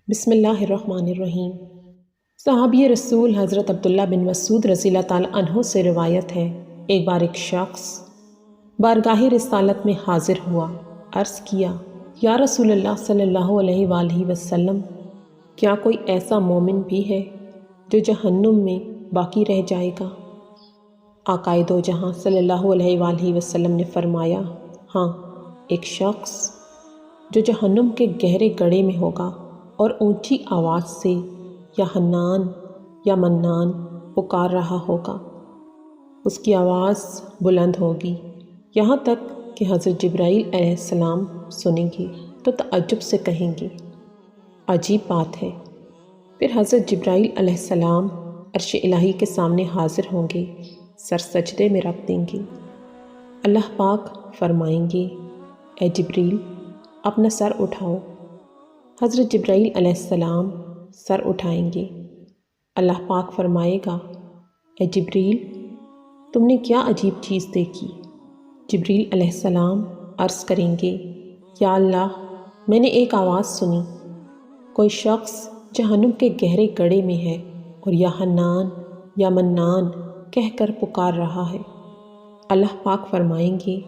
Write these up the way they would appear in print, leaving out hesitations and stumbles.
بسم اللہ الرحمن الرحیم۔ صحابی رسول حضرت عبداللہ بن مسعود رضی اللہ تعالیٰ عنہ سے روایت ہے، ایک بار ایک شخص بارگاہ رسالت میں حاضر ہوا، عرض کیا، یا رسول اللہ صلی اللہ علیہ وآلہ وسلم، کیا کوئی ایسا مومن بھی ہے جو جہنم میں باقی رہ جائے گا؟ آقا دو جہاں صلی اللہ علیہ وآلہ وسلم نے فرمایا، ہاں، ایک شخص جو جہنم کے گہرے گڑھے میں ہوگا اور اونچی آواز سے یا حنان یا منان پکار رہا ہوگا۔ اس کی آواز بلند ہوگی یہاں تک کہ حضرت جبرائیل علیہ السلام سنیں گے تو تعجب سے کہیں گے، عجیب بات ہے۔ پھر حضرت جبرائیل علیہ السلام عرش الہی کے سامنے حاضر ہوں گے، سر سجدے میں رکھ دیں گے۔ اللہ پاک فرمائیں گے، اے جبریل، اپنا سر اٹھاؤ۔ حضرت جبرائیل علیہ السلام سر اٹھائیں گے۔ اللہ پاک فرمائے گا، اے جبریل، تم نے کیا عجیب چیز دیکھی؟ جبریل علیہ السلام عرض کریں گے، یا اللہ، میں نے ایک آواز سنی، کوئی شخص جہنم کے گہرے گڑھے میں ہے اور یا حنان یا منان کہہ کر پکار رہا ہے۔ اللہ پاک فرمائیں گے،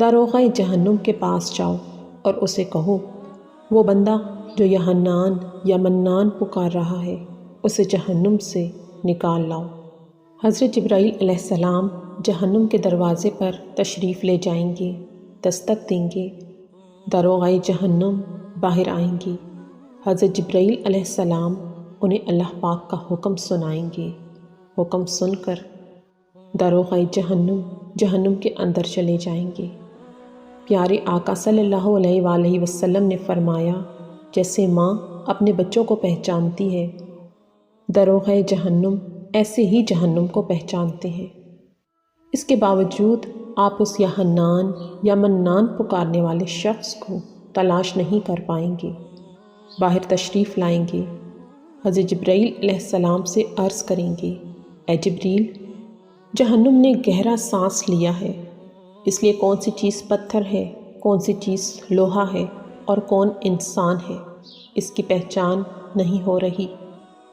داروغہ جہنم کے پاس جاؤ اور اسے کہو، وہ بندہ جو یا حنان یا منان پکار رہا ہے اسے جہنم سے نکال لاؤ۔ حضرت جبرائیل علیہ السلام جہنم کے دروازے پر تشریف لے جائیں گے، دستک دیں گے، داروغہ جہنم باہر آئیں گے۔ حضرت جبرائیل علیہ السلام انہیں اللہ پاک کا حکم سنائیں گے۔ حکم سن کر داروغہ جہنم کے اندر چلے جائیں گے۔ پیارے آقا صلی اللہ علیہ وآلہ وسلم نے فرمایا، جیسے ماں اپنے بچوں کو پہچانتی ہے، داروغہ جہنم ایسے ہی جہنم کو پہچانتے ہیں۔ اس کے باوجود آپ اس یا حنان یا منان پکارنے والے شخص کو تلاش نہیں کر پائیں گے۔ باہر تشریف لائیں گے، حضرت جبرائیل علیہ السلام سے عرض کریں گے، اے جبریل، جہنم نے گہرا سانس لیا ہے، اس لیے کون سی چیز پتھر ہے، کون سی چیز لوہا ہے اور کون انسان ہے، اس کی پہچان نہیں ہو رہی۔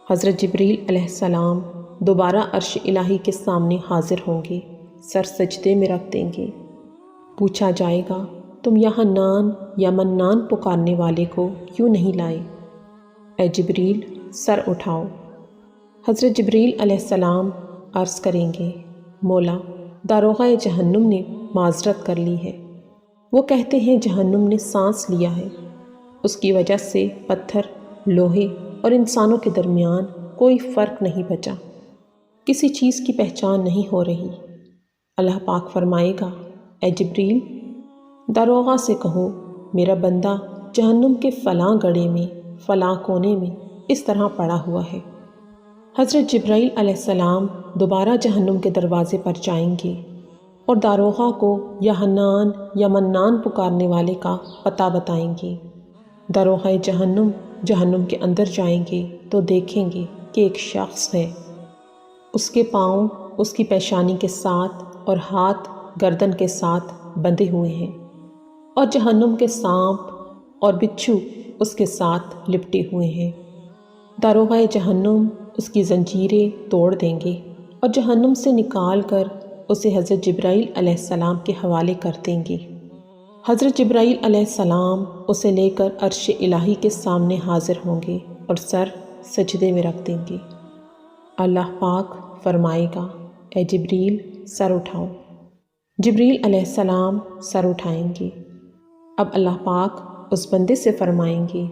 حضرت جبریل علیہ السلام دوبارہ عرش الہی کے سامنے حاضر ہوں گے، سر سجدے میں رکھ دیں گے۔ پوچھا جائے گا، تم یا حنان یا منان پکارنے والے کو کیوں نہیں لائے؟ اے جبریل، سر اٹھاؤ۔ حضرت جبریل علیہ السلام عرض کریں گے، مولا، داروغہ جہنم نے معذرت کر لی ہے، وہ کہتے ہیں جہنم نے سانس لیا ہے، اس کی وجہ سے پتھر، لوہے اور انسانوں کے درمیان کوئی فرق نہیں بچا، کسی چیز کی پہچان نہیں ہو رہی۔ اللہ پاک فرمائے گا، اے جبریل، داروغہ سے کہو، میرا بندہ جہنم کے فلاں گڑھے میں، فلاں کونے میں اس طرح پڑا ہوا ہے۔ حضرت جبرائیل علیہ السلام دوبارہ جہنم کے دروازے پر جائیں گے اور داروغہ کو یا حنان یا منان پکارنے والے کا پتہ بتائیں گے۔ داروغہ جہنم کے اندر جائیں گے تو دیکھیں گے کہ ایک شخص ہے، اس کے پاؤں اس کی پیشانی کے ساتھ اور ہاتھ گردن کے ساتھ بندھے ہوئے ہیں، اور جہنم کے سانپ اور بچھو اس کے ساتھ لپٹے ہوئے ہیں۔ داروغہ جہنم اس کی زنجیریں توڑ دیں گے اور جہنم سے نکال کر اسے حضرت جبرائیل علیہ السلام کے حوالے کر دیں گے۔ حضرت جبرائیل علیہ السلام اسے لے کر عرش الہی کے سامنے حاضر ہوں گے اور سر سجدے میں رکھ دیں گے۔ اللہ پاک فرمائے گا، اے جبریل، سر اٹھاؤ۔ جبریل علیہ السلام سر اٹھائیں گے۔ اب اللہ پاک اس بندے سے فرمائیں گے،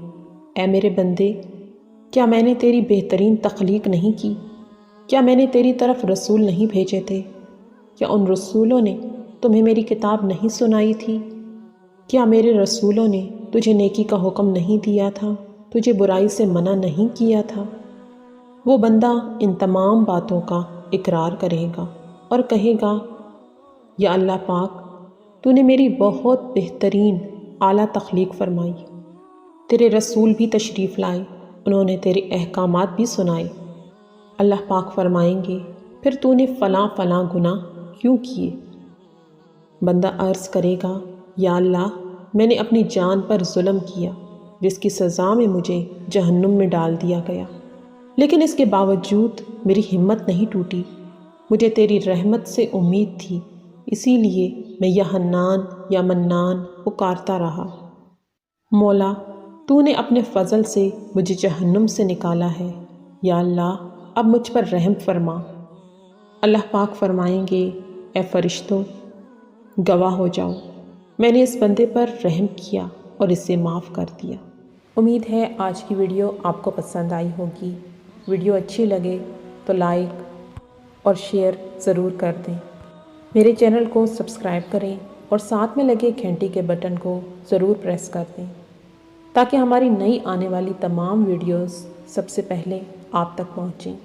اے میرے بندے، کیا میں نے تیری بہترین تخلیق نہیں کی؟ کیا میں نے تیری طرف رسول نہیں بھیجے تھے؟ کیا ان رسولوں نے تمہیں میری کتاب نہیں سنائی تھی؟ کیا میرے رسولوں نے تجھے نیکی کا حکم نہیں دیا تھا، تجھے برائی سے منع نہیں کیا تھا؟ وہ بندہ ان تمام باتوں کا اقرار کرے گا اور کہے گا، یا اللہ پاک، تو نے میری بہت بہترین اعلیٰ تخلیق فرمائی، تیرے رسول بھی تشریف لائے، انہوں نے تیرے احکامات بھی سنائے۔ اللہ پاک فرمائیں گے، پھر تو نے فلاں فلاں گناہ کیوں کیے؟ بندہ عرض کرے گا، یا اللہ، میں نے اپنی جان پر ظلم کیا، جس کی سزا میں مجھے جہنم میں ڈال دیا گیا، لیکن اس کے باوجود میری ہمت نہیں ٹوٹی۔ مجھے تیری رحمت سے امید تھی، اسی لیے میں یا حنان یا منان پکارتا رہا۔ مولا، تو نے اپنے فضل سے مجھے جہنم سے نکالا ہے، یا اللہ اب مجھ پر رحم فرما۔ اللہ پاک فرمائیں گے، اے فرشتوں، گواہ ہو جاؤ، میں نے اس بندے پر رحم کیا اور اسے معاف کر دیا۔ امید ہے آج کی ویڈیو آپ کو پسند آئی ہوگی۔ ویڈیو اچھی لگے تو لائک اور شیئر ضرور کر دیں۔ میرے چینل کو سبسکرائب کریں اور ساتھ میں لگے گھنٹی کے بٹن کو ضرور پریس کر دیں تاکہ ہماری نئی آنے والی تمام ویڈیوز سب سے پہلے آپ تک پہنچیں۔